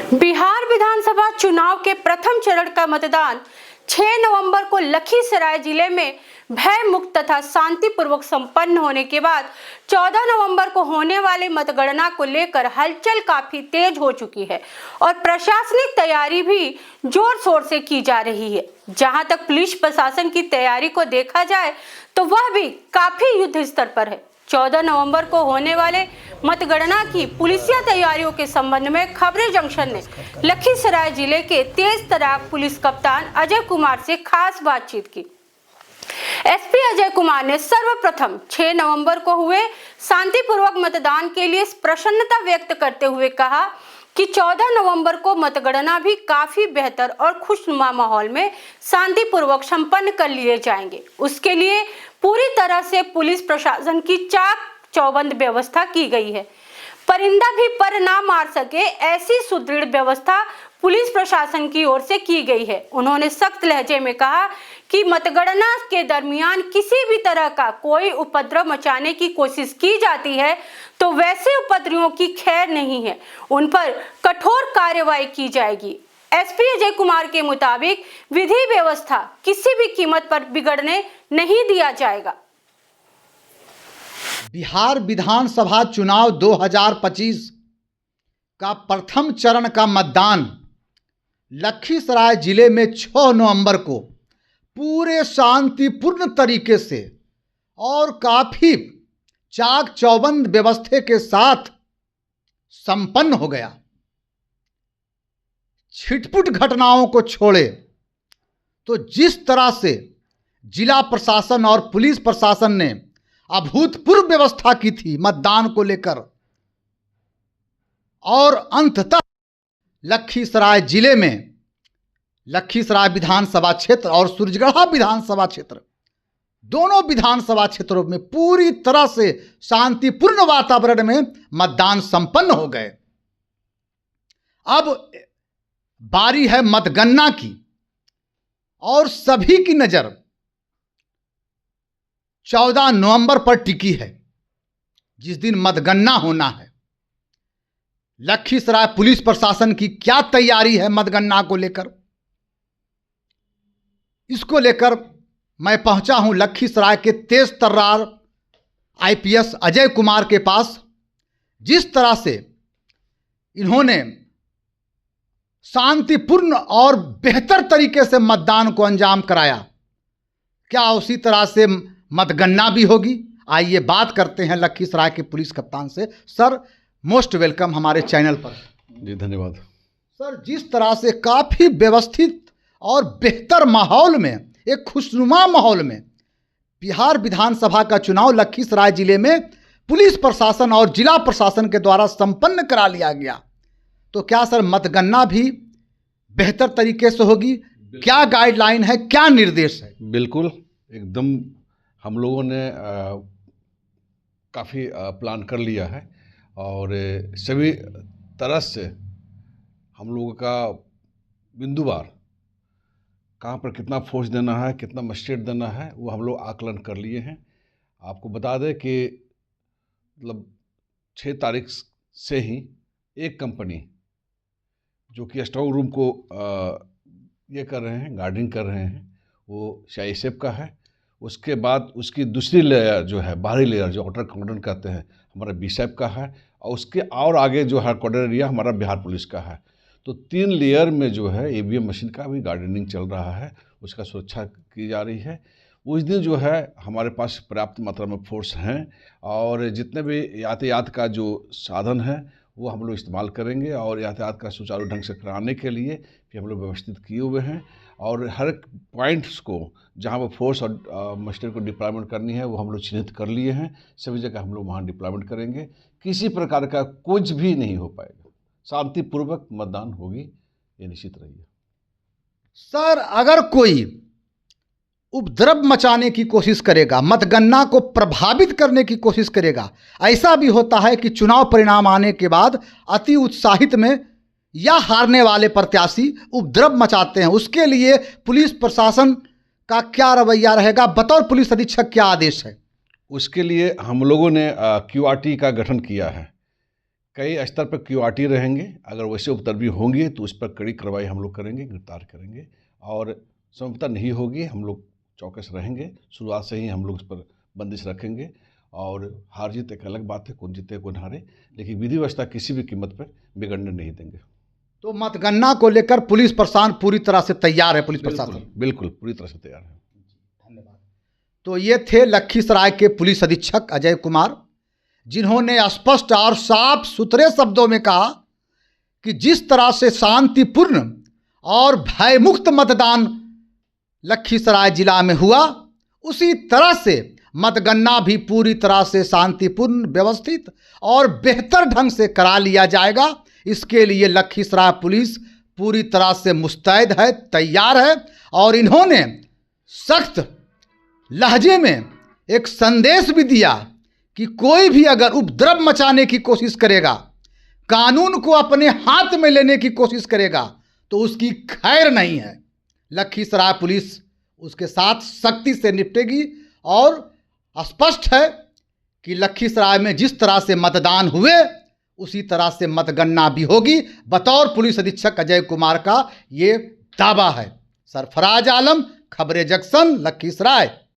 बिहार विधानसभा चुनाव के प्रथम चरण का मतदान 6 नवंबर को लखीसराय जिले में भय मुक्त तथा शांतिपूर्वक संपन्न होने के बाद 14 नवंबर को होने वाली मतगणना को लेकर हलचल काफी तेज हो चुकी है और प्रशासनिक तैयारी भी जोर शोर से की जा रही है। जहां तक पुलिस प्रशासन की तैयारी को देखा जाए तो वह भी काफी युद्ध स्तर पर है। 14 नवंबर को होने वाले मतगणना की पुलिसिया तैयारियों के संबंध में खबरें जंक्शन ने लखीसराय जिले के तेज तर्राक पुलिस कप्तान अजय कुमार से खास बातचीत की। एसपी अजय कुमार ने सर्वप्रथम 6 नवंबर को हुए शांतिपूर्वक मतदान के लिए प्रसन्नता व्यक्त करते हुए कहा कि 14 नवंबर को मतगणना भी काफी बेहतर और खुशनुमा माहौल में शांतिपूर्वक संपन्न कर लिए जाएंगे। उसके लिए पूरी तरह से पुलिस प्रशासन की चाक चौबंद व्यवस्था की गई है। परिंदा भी पर ना मार सके ऐसी सुदृढ़ व्यवस्था पुलिस प्रशासन की ओर से की गई है। उन्होंने सख्त लहजे में कहा कि मतगणना के दरमियान किसी भी तरह का कोई उपद्रव मचाने की कोशिश की जाती है तो वैसे उपद्रवियों की खैर नहीं है, उन पर कठोर कार्रवाई की जाएगी। एसपी अजय कुमार के मुताबिक विधि व्यवस्था किसी भी कीमत पर बिगड़ने नहीं दिया जाएगा। बिहार विधानसभा चुनाव 2025 का प्रथम चरण का मतदान लखीसराय जिले में 6 नवंबर को पूरे शांतिपूर्ण तरीके से और काफी चाक चौबंद व्यवस्था के साथ संपन्न हो गया। छिटपुट घटनाओं को छोड़े तो जिस तरह से जिला प्रशासन और पुलिस प्रशासन ने अभूतपूर्व व्यवस्था की थी मतदान को लेकर, और अंततः लखीसराय जिले में लखीसराय विधानसभा क्षेत्र और सूरजगढ़ा विधानसभा क्षेत्र दोनों विधानसभा क्षेत्रों में पूरी तरह से शांतिपूर्ण वातावरण में मतदान संपन्न हो गए। अब बारी है मतगणना की और सभी की नजर 14 नवंबर पर टिकी है, जिस दिन मतगणना होना है। लखीसराय पुलिस प्रशासन की क्या तैयारी है मतगणना को लेकर, इसको लेकर मैं पहुंचा हूं लखीसराय के तेज तर्रार आईपीएस अजय कुमार के पास। जिस तरह से इन्होंने शांतिपूर्ण और बेहतर तरीके से मतदान को अंजाम कराया, क्या उसी तरह से मतगणना भी होगी? आइए बात करते हैं लखीसराय के पुलिस कप्तान से। सर, मोस्ट वेलकम हमारे चैनल पर। जी धन्यवाद सर, जिस तरह से काफ़ी व्यवस्थित और बेहतर माहौल में, एक खुशनुमा माहौल में बिहार विधानसभा का चुनाव लखीसराय जिले में पुलिस प्रशासन और जिला प्रशासन के द्वारा संपन्न करा लिया गया, तो क्या सर मतगणना भी बेहतर तरीके से होगी? क्या गाइडलाइन है, क्या निर्देश है? बिल्कुल एकदम हम लोगों ने काफ़ी प्लान कर लिया है और सभी तरह से हम लोगों का बिंदुवार कहाँ पर कितना फोर्स देना है, कितना मजिस्ट्रेट देना है, वो हम लोग आकलन कर लिए हैं। आपको बता दें कि मतलब 6 तारीख से ही एक कंपनी जो कि स्टॉक रूम को ये कर रहे हैं, गार्डिंग कर रहे हैं, वो CISF का है। उसके बाद उसकी दूसरी लेयर जो है, बाहरी लेयर जो आउटर कॉर्डन कहते हैं, हमारा BSF का है, और उसके और आगे जो है कॉर्डर एरिया हमारा बिहार पुलिस का है। तो 3 लेयर में जो है EVM मशीन का भी गार्डनिंग चल रहा है, उसका सुरक्षा की जा रही है। उस दिन जो है हमारे पास पर्याप्त मात्रा में फोर्स हैं और जितने भी यातायात का जो साधन है वो हम लोग इस्तेमाल करेंगे और यातायात का सुचारू ढंग से कराने के लिए भी हम लोग व्यवस्थित किए हुए हैं। और हर एक पॉइंट्स को जहां वो फोर्स और मजिस्ट्रेट को डिप्लॉयमेंट करनी है वो हम लोग चिन्हित कर लिए हैं। सभी जगह हम लोग वहाँ डिप्लॉयमेंट करेंगे। किसी प्रकार का कुछ भी नहीं हो पाएगा, शांतिपूर्वक मतदान होगी, ये निश्चित रहिए। सर, अगर कोई उपद्रव मचाने की कोशिश करेगा, मतगणना को प्रभावित करने की कोशिश करेगा, ऐसा भी होता है कि चुनाव परिणाम आने के बाद अति उत्साहित में या हारने वाले प्रत्याशी उपद्रव मचाते हैं, उसके लिए पुलिस प्रशासन का क्या रवैया रहेगा? बतौर पुलिस अधीक्षक क्या आदेश है? उसके लिए हम लोगों ने QRT का गठन किया है कई स्तर पर क्यूआरटी रहेंगे, अगर वैसे उपद्रवी होंगे तो उस पर कड़ी कार्रवाई हम लोग करेंगे, गिरफ्तार करेंगे। और संभवतः नहीं होगी, हम लोग चौकस रहेंगे, शुरुआत से ही हम लोग उस पर बंदिश रखेंगे। और हार जीत एक अलग बात है, कौन जीते कौन हारे, लेकिन विधि व्यवस्था किसी भी कीमत पर बिगड़ने नहीं देंगे। तो मतगणना को लेकर पुलिस प्रशासन पूरी तरह से तैयार है, पुलिस प्रशासन बिल्कुल पूरी तरह से तैयार है। धन्यवाद। तो ये थे लखीसराय के पुलिस अधीक्षक अजय कुमार, जिन्होंने स्पष्ट और साफ सुथरे शब्दों में कहा कि जिस तरह से शांतिपूर्ण और भयमुक्त मतदान लखीसराय जिला में हुआ, उसी तरह से मतगणना भी पूरी तरह से शांतिपूर्ण, व्यवस्थित और बेहतर ढंग से करा लिया जाएगा। इसके लिए लखीसराय पुलिस पूरी तरह से मुस्तैद है, तैयार है। और इन्होंने सख्त लहजे में एक संदेश भी दिया कि कोई भी अगर उपद्रव मचाने की कोशिश करेगा, कानून को अपने हाथ में लेने की कोशिश करेगा, तो उसकी खैर नहीं है। लखीसराय पुलिस उसके साथ सख्ती से निपटेगी। और स्पष्ट है कि लखीसराय में जिस तरह से मतदान हुए, उसी तरह से मतगणना भी होगी। बतौर पुलिस अधीक्षक अजय कुमार का ये दावा है। सरफराज आलम, खबरें जंक्शन, लखीसराय।